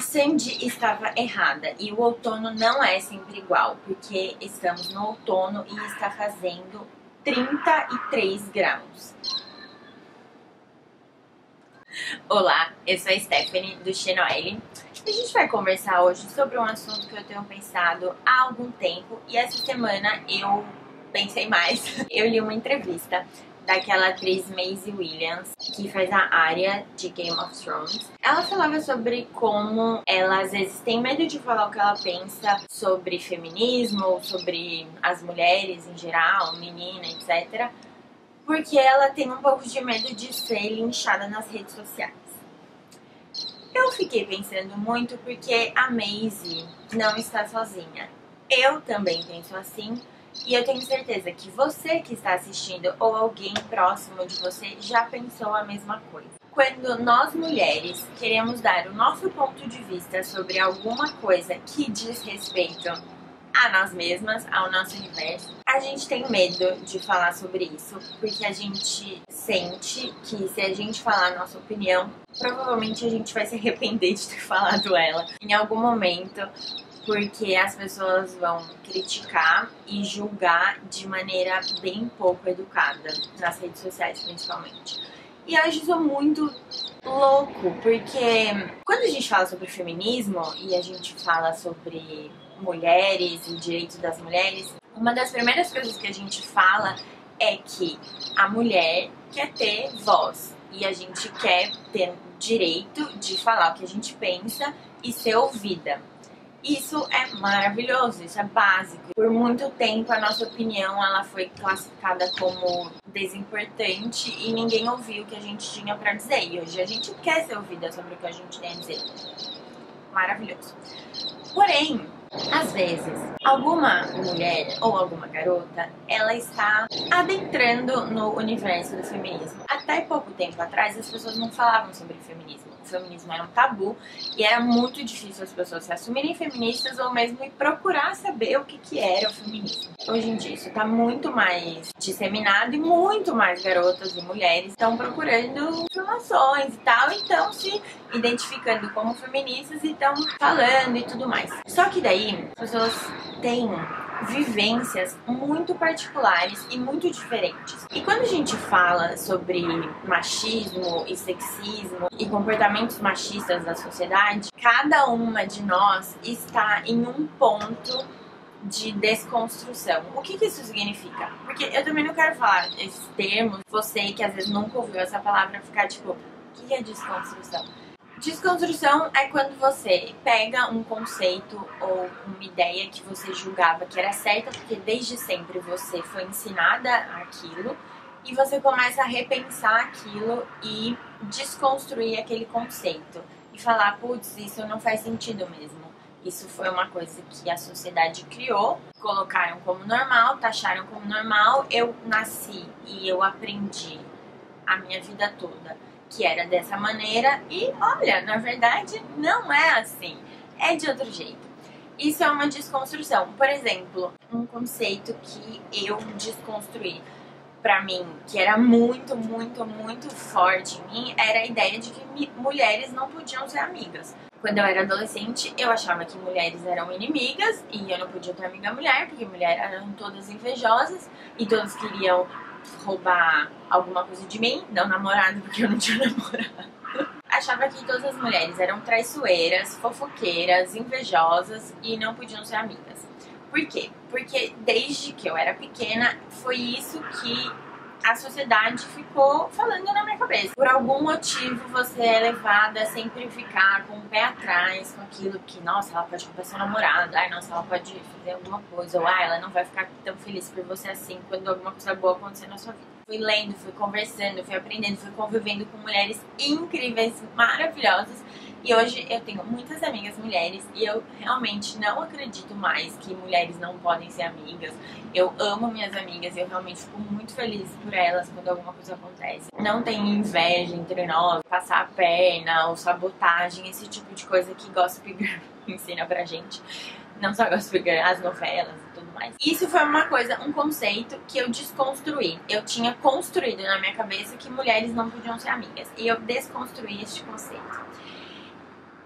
Sandy estava errada e o outono não é sempre igual, porque estamos no outono e está fazendo 33 graus. Olá, eu sou a Stephanie do Chenoelle e a gente vai conversar hoje sobre um assunto que eu tenho pensado há algum tempo e essa semana eu pensei mais. Eu li uma entrevista daquela atriz Maisie Williams, que faz a Arya de Game of Thrones. Ela falava sobre como ela às vezes tem medo de falar o que ela pensa sobre feminismo, sobre as mulheres em geral, menina, etc. Porque ela tem um pouco de medo de ser linchada nas redes sociais. Eu fiquei pensando muito porque a Maisie não está sozinha. Eu também penso assim. E eu tenho certeza que você que está assistindo ou alguém próximo de você já pensou a mesma coisa. Quando nós mulheres queremos dar o nosso ponto de vista sobre alguma coisa que diz respeito a nós mesmas, ao nosso universo, a gente tem medo de falar sobre isso, porque a gente sente que se a gente falar a nossa opinião, provavelmente a gente vai se arrepender de ter falado ela em algum momento, porque as pessoas vão criticar e julgar de maneira bem pouco educada, nas redes sociais principalmente. E eu acho isso muito louco, porque quando a gente fala sobre feminismo e a gente fala sobre mulheres e direitos das mulheres, uma das primeiras coisas que a gente fala é que a mulher quer ter voz e a gente quer ter o direito de falar o que a gente pensa e ser ouvida. Isso é maravilhoso, isso é básico. Por muito tempo a nossa opinião ela foi classificada como desimportante e ninguém ouviu o que a gente tinha pra dizer. E hoje a gente quer ser ouvida sobre o que a gente tem a dizer. Maravilhoso. Porém, às vezes, alguma mulher ou alguma garota, ela está adentrando no universo do feminismo. Até pouco tempo atrás, as pessoas não falavam sobre feminismo. O feminismo era um tabu e era muito difícil as pessoas se assumirem feministas ou mesmo ir procurar saber o que era o feminismo. Hoje em dia, isso está muito mais disseminado e muito mais garotas e mulheres estão procurando informações e tal, então se identificando como feministas e estão falando e tudo mais. Só que daí, as pessoas têm vivências muito particulares e muito diferentes. E quando a gente fala sobre machismo e sexismo e comportamentos machistas da sociedade, cada uma de nós está em um ponto de desconstrução. O que isso significa? Porque eu também não quero falar esses termos, você que às vezes nunca ouviu essa palavra ficar tipo, o que é desconstrução? Desconstrução é quando você pega um conceito ou uma ideia que você julgava que era certa, porque desde sempre você foi ensinada aquilo, e você começa a repensar aquilo e desconstruir aquele conceito. E falar, putz, isso não faz sentido mesmo. Isso foi uma coisa que a sociedade criou, colocaram como normal, taxaram como normal. Eu nasci e eu aprendi a minha vida toda que era dessa maneira e, olha, na verdade não é assim, é de outro jeito. Isso é uma desconstrução. Por exemplo, um conceito que eu desconstruí pra mim, que era muito, muito, muito forte em mim, era a ideia de que mulheres não podiam ser amigas. Quando eu era adolescente, eu achava que mulheres eram inimigas e eu não podia ter amiga mulher, porque mulheres eram todas invejosas e todas queriam roubar alguma coisa de mim, não namorado, porque eu não tinha namorado. Achava que todas as mulheres eram traiçoeiras, fofoqueiras, invejosas e não podiam ser amigas. Por quê? Porque desde que eu era pequena, foi isso que a sociedade ficou falando na minha cabeça. Por algum motivo você é levada a sempre ficar com o pé atrás com aquilo que, nossa, ela pode roubar seu namorado, ai, nossa, ela pode fazer alguma coisa, ou ela não vai ficar tão feliz por você assim quando alguma coisa boa acontecer na sua vida. Fui lendo, fui conversando, fui aprendendo, fui convivendo com mulheres incríveis, maravilhosas. E hoje eu tenho muitas amigas mulheres e eu realmente não acredito mais que mulheres não podem ser amigas. Eu amo minhas amigas e eu realmente fico muito feliz por elas quando alguma coisa acontece. Não tem inveja entre nós, passar a perna ou sabotagem, esse tipo de coisa que Gossip Girl ensina pra gente. Não só Gossip Girl, as novelas e tudo mais. Isso foi uma coisa, um conceito que eu desconstruí. Eu tinha construído na minha cabeça que mulheres não podiam ser amigas. E eu desconstruí este conceito.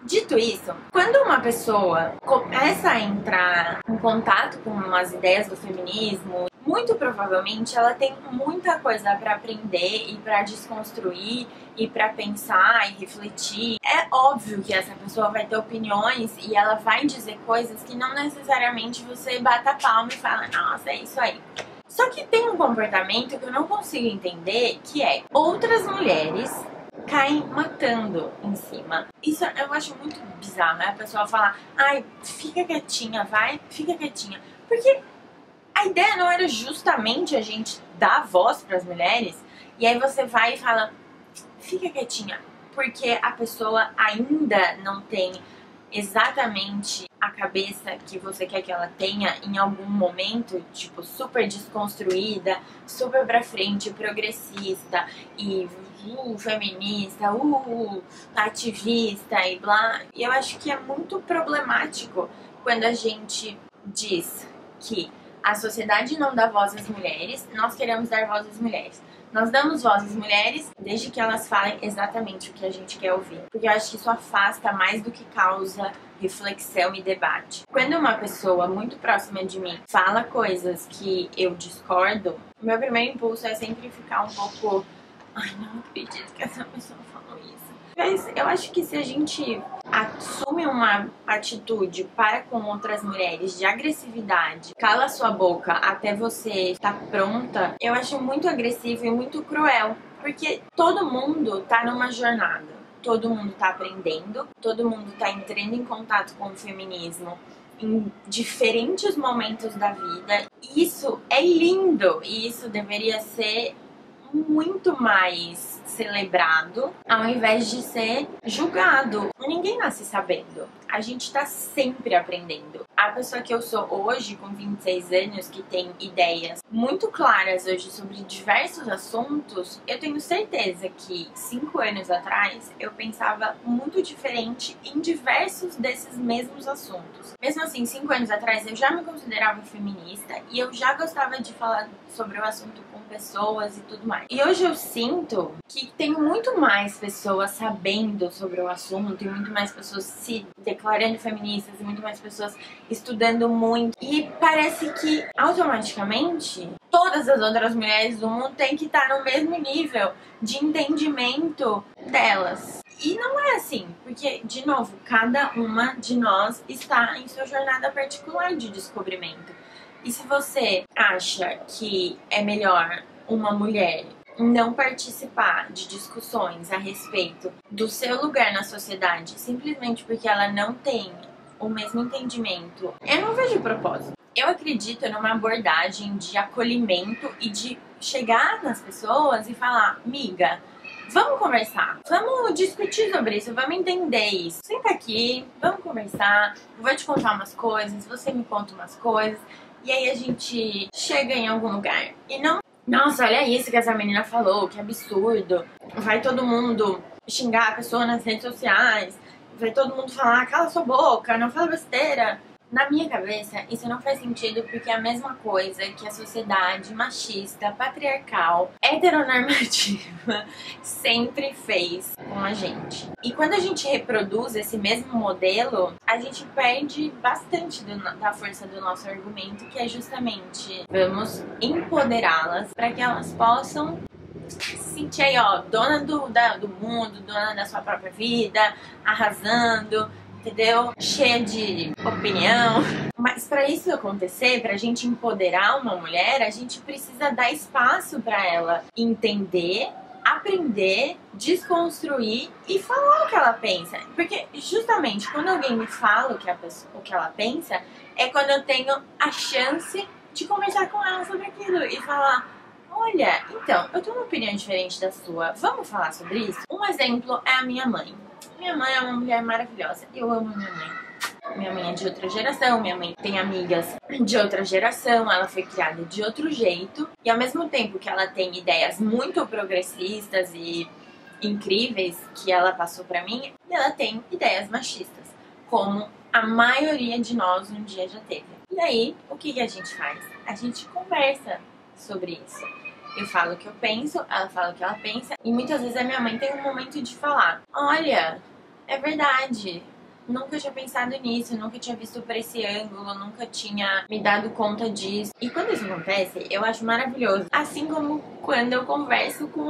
Dito isso, quando uma pessoa começa a entrar em contato com as ideias do feminismo, muito provavelmente ela tem muita coisa para aprender e para desconstruir e para pensar e refletir. É óbvio que essa pessoa vai ter opiniões e ela vai dizer coisas que não necessariamente você bata a palma e fala, nossa, é isso aí. Só que tem um comportamento que eu não consigo entender, que é outras mulheres caem matando em cima. Isso eu acho muito bizarro, né? A pessoa falar, ai, fica quietinha, vai, fica quietinha. Porque a ideia não era justamente a gente dar voz para as mulheres, e aí você vai e fala, fica quietinha, porque a pessoa ainda não tem exatamente a cabeça que você quer que ela tenha em algum momento, tipo, super desconstruída, super pra frente, progressista e feminista, ativista e blá. E eu acho que é muito problemático quando a gente diz que a sociedade não dá voz às mulheres, nós queremos dar voz às mulheres. Nós damos voz às mulheres desde que elas falem exatamente o que a gente quer ouvir. Porque eu acho que isso afasta mais do que causa reflexão e debate. Quando uma pessoa muito próxima de mim fala coisas que eu discordo, meu primeiro impulso é sempre ficar um pouco... Ai, não acredito que essa pessoa falou isso. Mas eu acho que se a gente assume uma atitude para com outras mulheres de agressividade, cala sua boca até você estar pronta, eu acho muito agressivo e muito cruel. Porque todo mundo tá numa jornada, todo mundo tá aprendendo, todo mundo tá entrando em contato com o feminismo em diferentes momentos da vida. Isso é lindo e isso deveria ser muito mais celebrado ao invés de ser julgado. Ninguém nasce sabendo. A gente tá sempre aprendendo. A pessoa que eu sou hoje, com 26 anos, que tem ideias muito claras hoje sobre diversos assuntos, eu tenho certeza que 5 anos atrás eu pensava muito diferente em diversos desses mesmos assuntos. Mesmo assim, 5 anos atrás eu já me considerava feminista e eu já gostava de falar sobre o assunto com pessoas e tudo mais. E hoje eu sinto que tem muito mais pessoas sabendo sobre o assunto e muito mais pessoas se declarando feministas e muito mais pessoas estudando muito. E parece que automaticamente todas as outras mulheres do mundo têm que estar no mesmo nível de entendimento delas. E não é assim, porque, de novo, cada uma de nós está em sua jornada particular de descobrimento. E se você acha que é melhor uma mulher não participar de discussões a respeito do seu lugar na sociedade simplesmente porque ela não tem o mesmo entendimento, eu não vejo propósito. Eu acredito numa abordagem de acolhimento e de chegar nas pessoas e falar, miga, vamos conversar, vamos discutir sobre isso, vamos entender isso. Senta aqui, vamos conversar, eu vou te contar umas coisas, você me conta umas coisas, e aí a gente chega em algum lugar. E não, nossa, olha isso que essa menina falou, que absurdo. Vai todo mundo xingar a pessoa nas redes sociais, vai todo mundo falar, cala sua boca, não fala besteira. Na minha cabeça, isso não faz sentido porque é a mesma coisa que a sociedade machista, patriarcal, heteronormativa sempre fez com a gente. E quando a gente reproduz esse mesmo modelo, a gente perde bastante da força do nosso argumento, que é justamente vamos empoderá-las para que elas possam se sentir aí, ó, dona do mundo, dona da sua própria vida, arrasando, entendeu? Cheia de opinião. Mas para isso acontecer, pra gente empoderar uma mulher, a gente precisa dar espaço para ela entender, aprender, desconstruir e falar o que ela pensa. Porque justamente quando alguém me fala o que ela pensa, é quando eu tenho a chance de conversar com ela sobre aquilo e falar, olha, então, eu tenho uma opinião diferente da sua, vamos falar sobre isso? Um exemplo é a minha mãe. Minha mãe é uma mulher maravilhosa. Eu amo minha mãe. Minha mãe é de outra geração, minha mãe tem amigas de outra geração, ela foi criada de outro jeito. E ao mesmo tempo que ela tem ideias muito progressistas e incríveis que ela passou pra mim, ela tem ideias machistas, como a maioria de nós um dia já teve. E aí, o que a gente faz? A gente conversa sobre isso. Eu falo o que eu penso, ela fala o que ela pensa. E muitas vezes a minha mãe tem um momento de falar, olha, é verdade, nunca tinha pensado nisso, nunca tinha visto por esse ângulo, nunca tinha me dado conta disso. E quando isso acontece, eu acho maravilhoso. Assim como quando eu converso com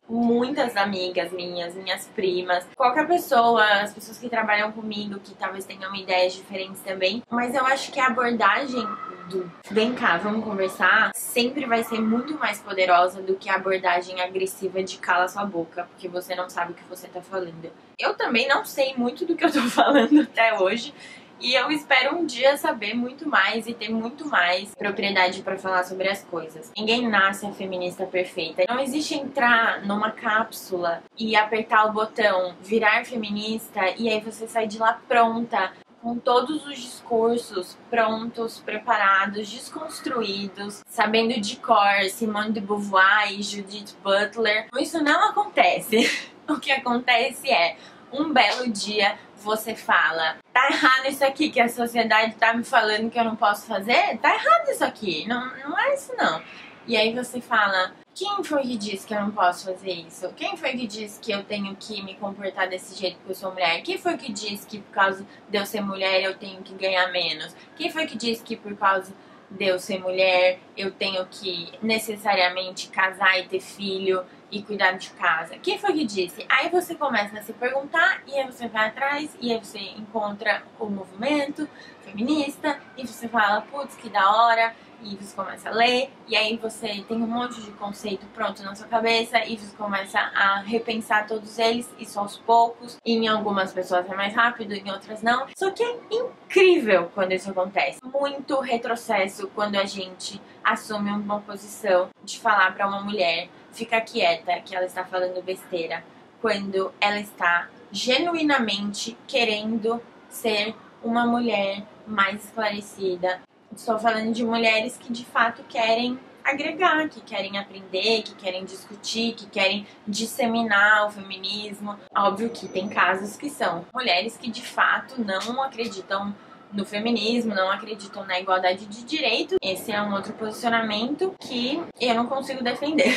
muitas amigas minhas primas, qualquer pessoa, as pessoas que trabalham comigo, que talvez tenham ideias diferentes também. Mas eu acho que a abordagem do vem cá, vamos conversar, sempre vai ser muito mais poderosa do que a abordagem agressiva de cala sua boca, porque você não sabe o que você tá falando. Eu também não sei muito do que eu tô falando até hoje, e eu espero um dia saber muito mais e ter muito mais propriedade pra falar sobre as coisas. Ninguém nasce a feminista perfeita. Não existe entrar numa cápsula e apertar o botão, virar feminista, e aí você sai de lá pronta, com todos os discursos prontos, preparados, desconstruídos, sabendo de cor Simone de Beauvoir e Judith Butler. Isso não acontece. O que acontece é, um belo dia você fala: tá errado isso aqui que a sociedade tá me falando que eu não posso fazer? Tá errado isso aqui, não é isso não. E aí você fala: quem foi que disse que eu não posso fazer isso? Quem foi que disse que eu tenho que me comportar desse jeito porque eu sou mulher? Quem foi que disse que por causa de eu ser mulher eu tenho que ganhar menos? Quem foi que disse que por causa de eu ser mulher eu tenho que necessariamente casar e ter filho e cuidar de casa? Quem foi que disse? Aí você começa a se perguntar, e aí você vai atrás, e aí você encontra o movimento feminista, e você fala: putz, que da hora. E você começa a ler, e aí você tem um monte de conceito pronto na sua cabeça, e você começa a repensar todos eles, isso aos poucos. E em algumas pessoas é mais rápido, em outras não. Só que é incrível quando isso acontece. Muito retrocesso quando a gente assume uma posição de falar pra uma mulher ficar quieta, que ela está falando besteira, quando ela está genuinamente querendo ser uma mulher mais esclarecida. Estou falando de mulheres que de fato querem agregar, que querem aprender, que querem discutir, que querem disseminar o feminismo. Óbvio que tem casos que são mulheres que de fato não acreditam no feminismo, não acreditam na igualdade de direitos. Esse é um outro posicionamento que eu não consigo defender.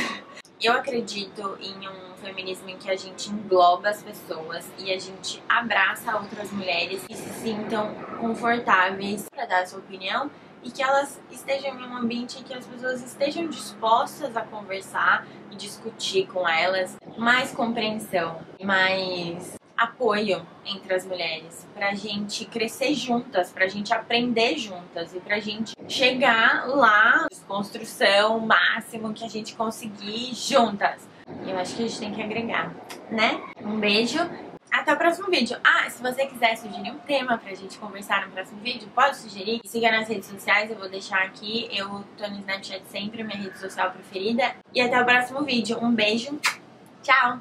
Eu acredito em um feminismo em que a gente engloba as pessoas e a gente abraça outras mulheres e se sintam confortáveis para dar a sua opinião, e que elas estejam em um ambiente em que as pessoas estejam dispostas a conversar e discutir com elas, mais compreensão, mais apoio entre as mulheres, pra gente crescer juntas, pra gente aprender juntas e pra gente chegar lá, desconstrução máximo que a gente conseguir juntas. Eu acho que a gente tem que agregar, né? Um beijo, até o próximo vídeo. Ah, se você quiser sugerir um tema pra gente conversar no próximo vídeo, pode sugerir. Siga nas redes sociais, eu vou deixar aqui. Eu tô no Snapchat sempre, minha rede social preferida. E até o próximo vídeo. Um beijo, tchau!